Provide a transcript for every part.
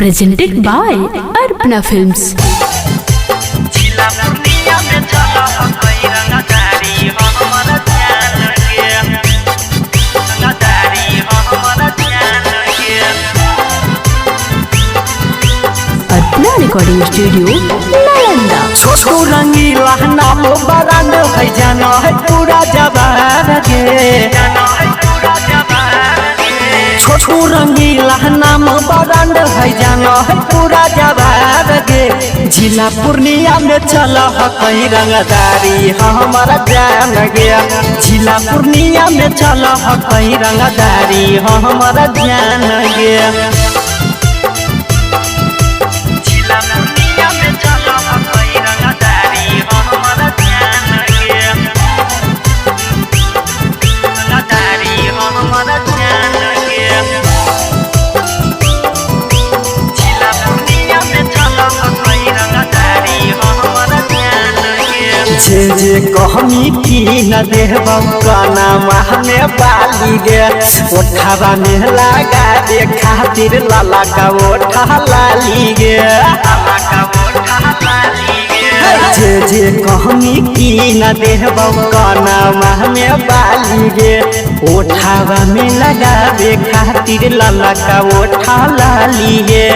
presented by Arpana Films. Arpana Recording Studio, Nalanda. छोटू रंगीला नाम brand है जाना है पूरा जवान के। छोटू रंगीला नाम बरांड है जाना है पूरा जवान के। जिला पूर्णिया में चला है कहीं रंगदारी हमारा जान गया। जिला पूर्णिया में चला है कहीं रंगदारी हमारा जान गया। जे कहमी की न देहबा काना में बाली गे। ओठावा में लगा दे खातिर लाला का ओठा लाली गे। जे कहमी की न देहबा काना में बाली गे। ओठावा में लगा दे खातिर लाला का ओठा लाली गे।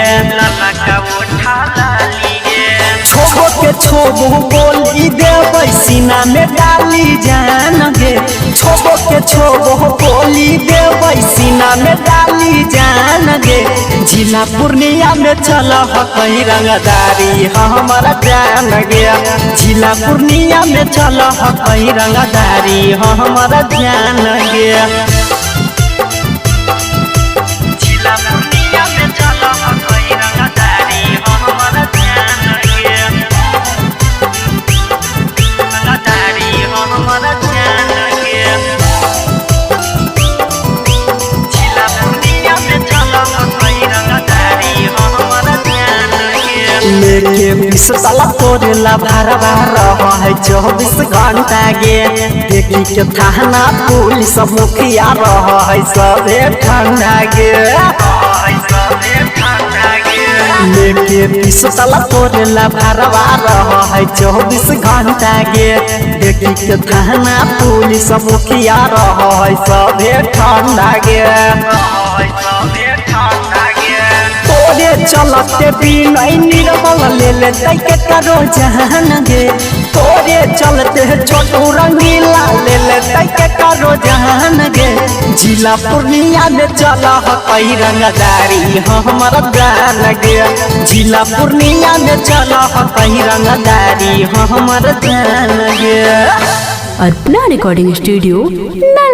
छोबो के छोबो बोली दे सीना में डाली जान गे। छोबो के छोबो बोली दे सीना में डाली जान गे। जिला पूर्णिया में चला है कहीं रंगदारी हमारा जान गया। जिला पूर्णिया में चला है कहीं रंगदारी हमारा जान गया। जिला पूर्णिया में चला है कहीं रंगदारी हमारा जान गया। लेके 20 साल तोरेला भरवा रहा है 24 घंटा गे। देखी के थाना पुलिस मुखिया रहा है सबे ठंडा गे। लेके 20 साल तोरेला भरवा रहा है 24 घंटा गे। देखी के थाना पुलिस मुखिया रहा है सबे ठंडा गे। तोरे चलते बिन निर्मल ले ले के करो जहान गे। तोरे चलते छोटू रंगीला ले ले के करो जहान गे। जिला पूर्णिया में चला है कहीं रंगदारी हमारा जान गया। जिला पूर्णिया में चला है कहीं रंगदारी हमारा जान गया। Arpana Recording Studio, Nalanda.